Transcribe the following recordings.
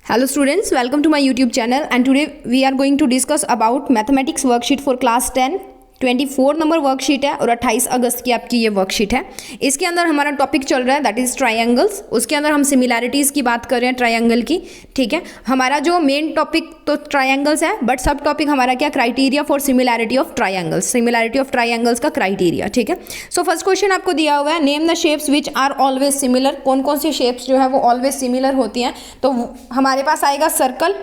Hello students, welcome to my YouTube channel and today we are going to discuss about mathematics worksheet for class 10. 24 number worksheet है और 28 अगस्त की आपकी ये worksheet है। इसके अंदर हमारा टॉपिक चल रहा है दैट इज़ ट्रायंगल्स। उसके अंदर हम सिमिलैरिटीज़ की बात कर रहे हैं ट्रायंगल की, ठीक है। हमारा जो मेन टॉपिक तो ट्रायंगल्स है बट सब टॉपिक हमारा क्या, criteria for similarity of triangles, similarity of triangles का क्राइटेरिया, ठीक है। सो फर्स्ट क्वेश्चन आपको दिया हुआ है, name the shapes which are always similar. कौन कौन सी शेप्स जो है वो ऑलवेज सिमिलर होती हैं। तो हमारे पास आएगा सर्कल,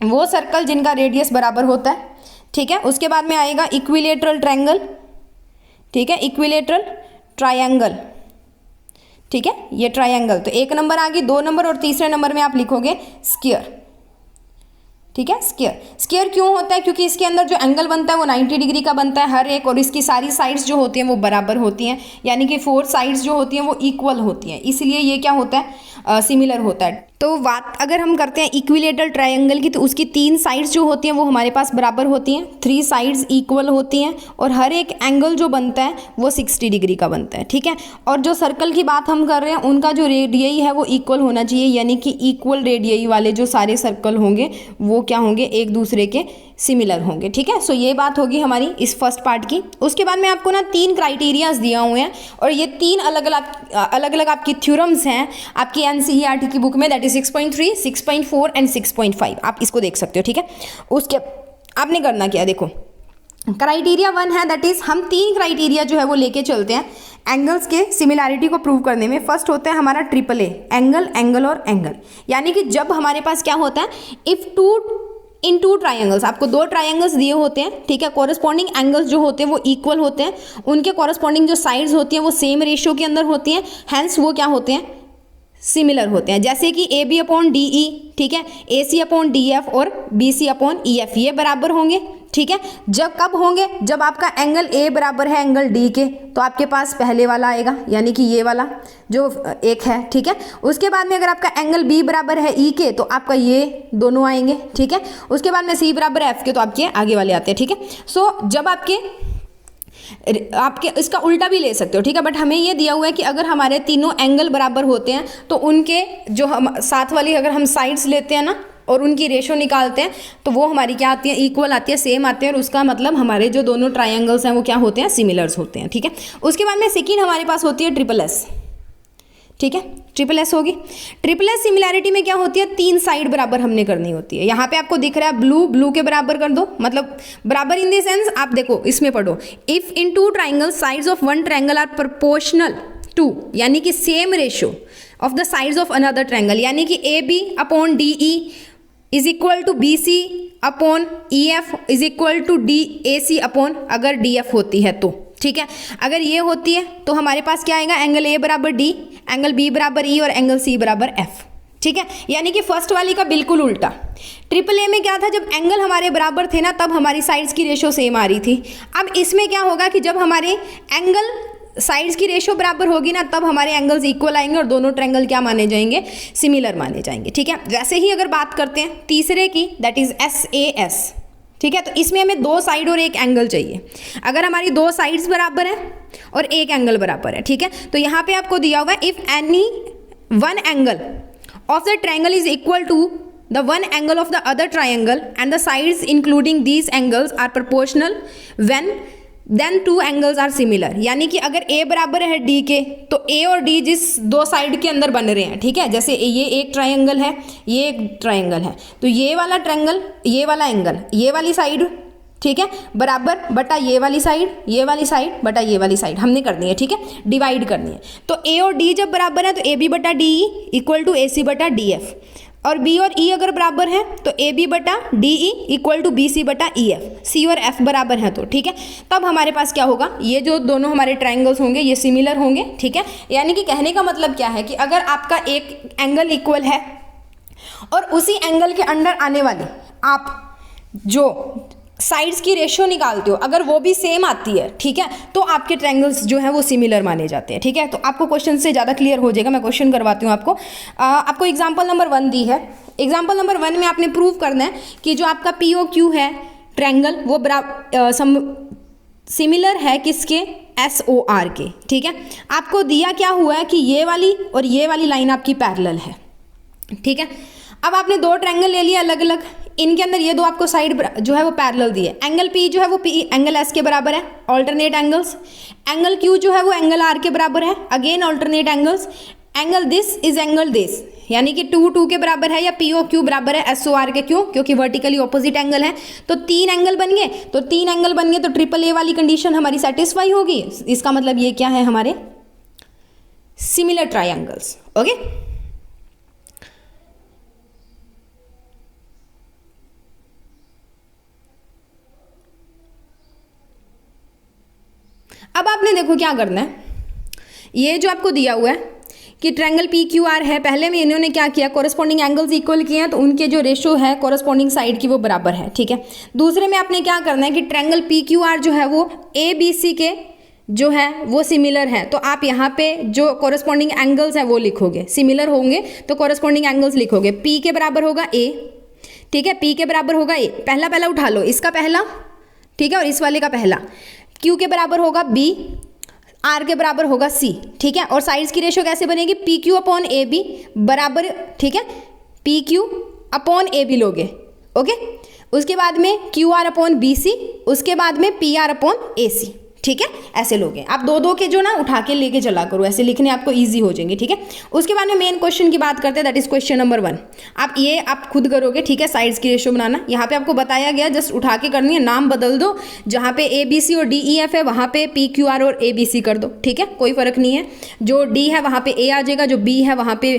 वो सर्कल जिनका रेडियस बराबर होता है, ठीक है। उसके बाद में आएगा इक्विलेटरल ट्रायंगल, ठीक है, इक्विलेटरल ट्रायंगल, ठीक है, ये ट्रायंगल। तो एक नंबर आ गई, 2 नंबर और तीसरे नंबर में आप लिखोगे स्क्वायर, ठीक है। स्क्वायर, स्क्वायर क्यों होता है, क्योंकि इसके अंदर जो एंगल बनता है वो 90 डिग्री का बनता है हर एक, और इसकी सारी साइड्स जो होती हैं वो बराबर होती हैं, यानी कि 4 साइड्स जो होती हैं वो इक्वल होती हैं, इसलिए ये क्या होता है, सिमिलर होता है। तो बात अगर हम करते हैं इक्विलेटरल ट्रायंगल की, तो उसकी 3 साइड्स जो होती हैं वो हमारे पास बराबर होती हैं, 3 साइड्स इक्वल होती हैं, और हर एक एंगल जो बनता है वो 60 डिग्री का बनता है, ठीक है। और जो सर्कल की बात हम कर रहे हैं उनका जो रेडियई है वो इक्वल होना चाहिए, यानी कि इक्वल रेडियई वाले जो सारे सर्कल होंगे वो क्या होंगे, एक दूसरे के सिमिलर होंगे, ठीक है। सो ये बात होगी हमारी इस फर्स्ट पार्ट की। उसके बाद में आपको ना 3 क्राइटेरियाज दिया हुए हैं, और ये 3 अलग अलग आपकी थ्योरम्स हैं आपकी एनसीईआरटी की बुक में, दैट इज 6.3, 6.4 एंड 6.5। आप इसको देख सकते हो, ठीक है। उसके आपने करना क्या, देखो क्राइटेरिया 1 है, दैट इज हम 3 क्राइटेरिया जो है वो लेके चलते हैं एंगल्स के सिमिलैरिटी को प्रूव करने में। फर्स्ट होता है हमारा ट्रिपल ए, एंगल, एंगल और एंगल, यानी कि जब हमारे पास क्या होता है, इफ इन टू ट्रायंगल्स, आपको 2 ट्रायंगल्स दिए होते हैं, ठीक है, कॉरस्पॉन्डिंग एंगल्स जो होते हैं वो इक्वल होते हैं, उनके कॉरस्पॉन्डिंग जो साइड्स होती हैं वो सेम रेशियो के अंदर होती हैं, हैंस वो क्या होते हैं, सिमिलर होते हैं। जैसे कि A B upon D E, ठीक है, A C upon D F और B C upon E F, ये बराबर होंगे, ठीक है। जब कब होंगे, जब आपका एंगल ए बराबर है एंगल डी के, तो आपके पास पहले वाला आएगा, यानी कि ये वाला जो एक है, ठीक है। उसके बाद में अगर आपका एंगल बी बराबर है ई के, तो आपका ये दोनों आएंगे, ठीक है। उसके बाद में सी बराबर है एफ के, तो आपके आगे वाले आते हैं, ठीक है। सो जब आपके इसका उल्टा भी ले सकते हो, ठीक है, बट हमें ये दिया हुआ है कि अगर हमारे तीनों एंगल बराबर होते हैं तो उनके जो हम साथ वाली अगर हम साइड्स लेते हैं ना और उनकी रेशो निकालते हैं तो वो हमारी क्या आती है, इक्वल आती है, सेम आती है, और उसका मतलब हमारे जो दोनों ट्रायंगल्स हैं वो क्या होते हैं, सिमिलर्स होते हैं, ठीक है। उसके बाद में सेकेंड हमारे पास होती है ट्रिपल एस, ठीक है, ट्रिपल एस होगी। ट्रिपल एस सिमिलैरिटी में क्या होती है, 3 साइड बराबर हमने करनी होती है। यहाँ पे आपको दिख रहा है ब्लू, ब्लू के बराबर कर दो, मतलब बराबर इन द सेंस, आप देखो इसमें पढ़ो, if in 2 triangle sides of 1 triangle are proportional to, यानी कि same ratio of the sides of another triangle, यानी कि A B upon D E is equal to B C upon E F is equal to D A C upon, अगर D F होती है तो, ठीक है। अगर ये होती है तो हमारे पास क्या आएगा, एंगल ए बराबर डी, एंगल बी बराबर ई और एंगल सी बराबर एफ, ठीक है। यानी कि फर्स्ट वाली का बिल्कुल उल्टा। ट्रिपल ए में क्या था, जब एंगल हमारे बराबर थे ना तब हमारी साइड्स की रेशो सेम आ रही थी। अब इसमें क्या होगा कि जब हमारे एंगल साइड्स की रेशो बराबर होगी ना तब हमारे एंगल्स इक्वल आएंगे और दोनों ट्रायंगल क्या माने जाएंगे, सिमिलर माने जाएंगे, ठीक है। वैसे ही अगर बात करते हैं तीसरे की, that is S A S, ठीक है, तो इसमें हमें 2 साइड और एक एंगल चाहिए। अगर हमारी 2 साइड्स बराबर है और एक एंगल बराबर है, ठीक है, तो यहाँ पे आपको दिया हुआ है if any one angle of the triangle is equal to the one angle of the other triangle and the sides including these angles are proportional when then 2 angles are similar, यानी कि अगर ए बराबर है डी के तो ए और D जिस 2 side के अंदर बन रहे हैं, ठीक है, जैसे ये एक ट्रायंगल है, ये एक ट्रायंगल है, तो ये वाला ट्रायंगल, ये वाला एंगल, ये वाली साइड, ठीक है, बराबर बटा ये वाली साइड बटा ये वाली साइड हमने करनी है, ठीक है, डिवाइड करनी है। तो ए और डी जब बराबर है तो ए बी बटा डी ई इक्वल टू ए सी बटा डी एफ, और बी और ई अगर बराबर है तो ए बी बटा D E equal to B C बटा ई एफ, सी और एफ बराबर है तो, ठीक है। तब हमारे पास क्या होगा, ये जो दोनों हमारे ट्रायंगल्स होंगे ये सिमिलर होंगे, ठीक है। यानी कि कहने का मतलब क्या है कि अगर आपका एक एंगल इक्वल है और उसी एंगल के अंडर आने वाली आप जो साइड्स की रेशियो निकालते हो अगर वो भी सेम आती है, ठीक है, तो आपके ट्रायंगल्स जो है वो सिमिलर माने जाते हैं, ठीक है। तो आपको क्वेश्चन से ज़्यादा क्लियर हो जाएगा, मैं क्वेश्चन करवाती हूँ आपको। आपको एग्जांपल नंबर 1 दी है। एग्जांपल नंबर 1 में आपने प्रूव करना है कि जो आपका पी ओ क्यू है ट्रायंगल वो सिमिलर है किसके, एस ओ आर के, ठीक है। आपको दिया क्या हुआ है कि ये वाली और ये वाली लाइन आपकी पैरेलल है, ठीक है। अब आपने दो ट्रायंगल ले लिया अलग अलग, इनके अंदर ये दो आपको साइड जो है वो पैरेलल दी है। एंगल P जो है वो P एंगल S के बराबर है, ऑल्टरनेट एंगल्स। एंगल Q जो है वो एंगल R के बराबर है, again alternate angles. Angle this is angle this, यानी कि 2 के बराबर है, या POQ बराबर है SOR के। क्यों? क्योंकि वर्टिकली ऑपोजिट एंगल है। तो 3 एंगल बन गए, तो 3 एंगल बन गए तो AAA वाली कंडीशन हमारी सेटिस्फाई होगी। इसका मतलब ये क्या है, हमारे सिमिलर ट्रायंगल्स। ओके, अब आपने देखो क्या करना है, ये जो आपको दिया हुआ है कि ट्रायंगल PQR है, पहले में इन्होंने क्या किया, कोरस्पॉन्डिंग एंगल्स इक्वल किए हैं, तो उनके जो रेशो है कोरस्पॉन्डिंग साइड की वो बराबर है। ठीक है, दूसरे में आपने क्या करना है कि ट्रायंगल PQR जो है वो ABC के जो है वो सिमिलर है, तो आप यहाँ पे जो कोरस्पॉन्डिंग एंगल्स है वो लिखोगे, सिमिलर होंगे तो कोरस्पॉन्डिंग एंगल्स लिखोगे। P के बराबर होगा A, ठीक है, P के बराबर होगा A, पहला उठा लो, इसका पहला, ठीक है, और इस वाले का पहला। Q के बराबर होगा B, R के बराबर होगा C, ठीक है, और साइड्स की रेशो कैसे बनेगी, PQ अपॉन AB बराबर, ठीक है, PQ अपॉन AB लोगे। ओके, उसके बाद में QR अपॉन BC, उसके बाद में PR अपॉन AC, ठीक है, ऐसे लोगे आप। दो के जो ना उठा के लेके चला करो, ऐसे लिखने आपको इजी हो जाएंगे। ठीक है, उसके बाद में मेन क्वेश्चन की बात करते हैं, दैट इज क्वेश्चन नंबर 1। आप खुद करोगे, ठीक है, साइड्स की रेशो बनाना। यहाँ पे आपको बताया गया, जस्ट उठा के करनी है, नाम बदल दो, जहाँ पे ABC और DEF है वहाँ पे PQR और ABC कर दो। ठीक है, कोई फर्क नहीं है, जो D है वहाँ पे A आ जाएगा, जो B है वहाँ पे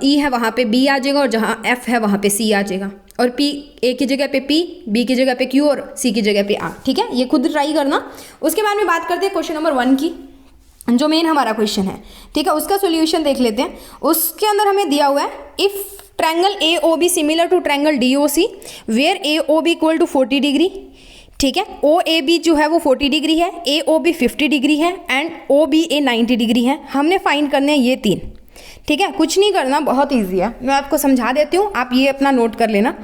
E है वहाँ पे B आ जाएगा, और जहाँ F है वहाँ पे C आ जाएगा, और P A की जगह पे P, B की जगह पे Q और C की जगह पे R। ठीक है, ये खुद ट्राई करना। उसके बाद में बात करते हैं क्वेश्चन नंबर 1 की, जो मेन हमारा क्वेश्चन है। ठीक है, उसका सॉल्यूशन देख लेते हैं। उसके अंदर हमें दिया हुआ है, if triangle AOB similar to triangle DOC where AOB equal to 40 degree. ठीक है, OAB जो है वो 40 डिग्री है, AOB 50 डिग्री है, एंड OBA 90 डिग्री है। हमने फाइंड करने हैं ये 3। ठीक है, कुछ नहीं करना, बहुत इजी है, मैं आपको समझा देती हूँ, आप ये अपना नोट कर लेना।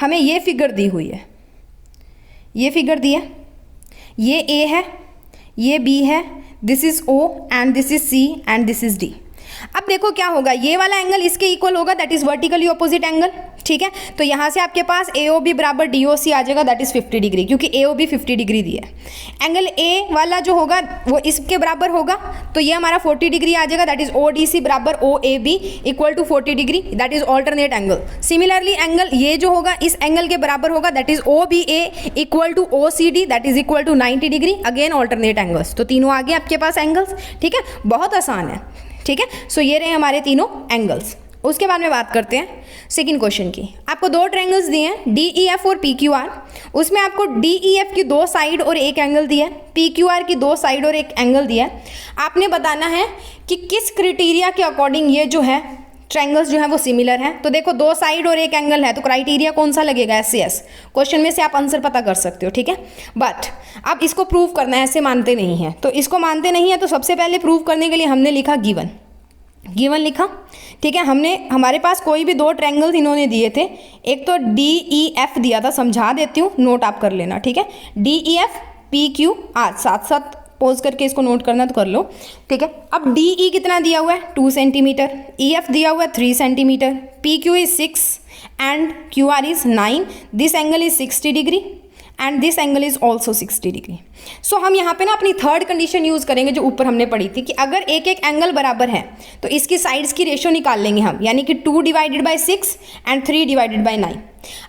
हमें ये फिगर दी हुई है, ये फिगर दी है, ये A है, ये B है, this is O and this is C and this is D। अब देखो क्या होगा, ये वाला एंगल इसके इक्वल होगा, that is vertically opposite angle. ठीक है, तो यहाँ से आपके पास AOB बराबर DOC आ जाएगा, दैट इज 50 डिग्री, क्योंकि AOB 50 डिग्री दी है। एंगल A वाला जो होगा वो इसके बराबर होगा, तो ये हमारा 40 डिग्री आ जाएगा, दैट इज ODC बराबर OAB equal to 40 degree, that is alternate angle. Similarly angle ये जो होगा इस एंगल के बराबर होगा, that is OBA equal to OCD, that is equal to 90 degree, again alternate angles. तो तीनों आ गए आपके पास एंगल्स। ठीक है, बहुत आसान है। ठीक है, सो ये रहे हमारे तीनों एंगल्स। उसके बाद में बात करते हैं सेकंड क्वेश्चन की। आपको दो ट्रायंगल्स दिए हैं, DEF और PQR। उसमें आपको DEF की 2 साइड और एक एंगल दिया है, PQR की 2 साइड और एक एंगल दिया है। आपने बताना है कि किस क्राइटेरिया के अकॉर्डिंग ये जो है ट्रायंगल्स जो है वो सिमिलर है। तो देखो 2 साइड और एक एंगल है, तो क्राइटेरिया कौन सा लगेगा, SAS। क्वेश्चन में से आप आंसर पता कर सकते हो। ठीक है, बट अब इसको प्रूव करना है, ऐसे मानते नहीं है, तो इसको मानते नहीं है, तो सबसे पहले प्रूव करने के लिए हमने लिखा गिवन लिखा। ठीक है, हमारे पास कोई भी 2 ट्रायंगल्स इन्होंने दिए थे, एक तो DEF दिया था, समझा देती हूँ, नोट आप कर लेना। ठीक है, DEF PQR, साथ साथ पोज करके इसको नोट करना तो कर लो। ठीक है, अब DE कितना दिया हुआ है, 2 सेंटीमीटर, EF दिया हुआ है 3 centimetre, PQ is 6 and QR is 9, this angle is 60 degree and this angle is also 60 degree. So हम यहाँ पे ना अपनी थर्ड कंडीशन यूज करेंगे जो ऊपर हमने पढ़ी थी, कि अगर एक एंगल बराबर है तो इसकी साइड्स की रेशो निकाल लेंगे हम, यानी कि 2 divided by 6 and 3 divided by 9।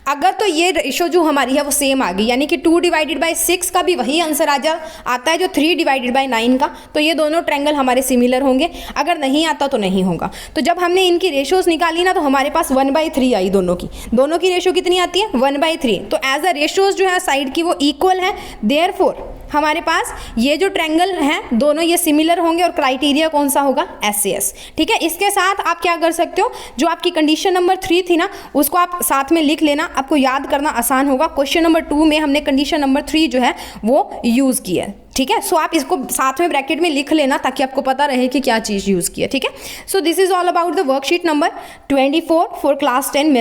अगर तो ये रेशो जो हमारी है वो सेम आ गई, यानी कि 2 डिवाइडेड बाई 6 का भी वही आंसर आता है जो 3 डिवाइडेड बाई 9 का, तो ये दोनों ट्रायंगल हमारे सिमिलर होंगे। अगर नहीं आता तो नहीं होगा। तो जब हमने इनकी रेशोज निकाली ना, तो हमारे पास 1/3 आई दोनों की रेशो कितनी आती है, 1/3। तो एज अ रेशोज जो है साइड की वो इक्वल है, देयरफॉर हमारे पास ये जो ट्रायंगल हैं दोनों ये सिमिलर होंगे, और क्राइटेरिया कौन सा होगा, SAS। ठीक है, इसके साथ आप क्या कर सकते हो, जो आपकी कंडीशन नंबर 3 थी ना, उसको आप साथ में लिख लेना, आपको याद करना आसान होगा। क्वेश्चन नंबर 2 में हमने कंडीशन नंबर 3 जो है वो यूज़ की है। ठीक है, सो आप इसको साथ में ब्रैकेट में लिख लेना ताकि आपको पता रहे कि क्या चीज़ यूज़ की है। ठीक है, so this is all about the worksheet number 24 for class 10 math.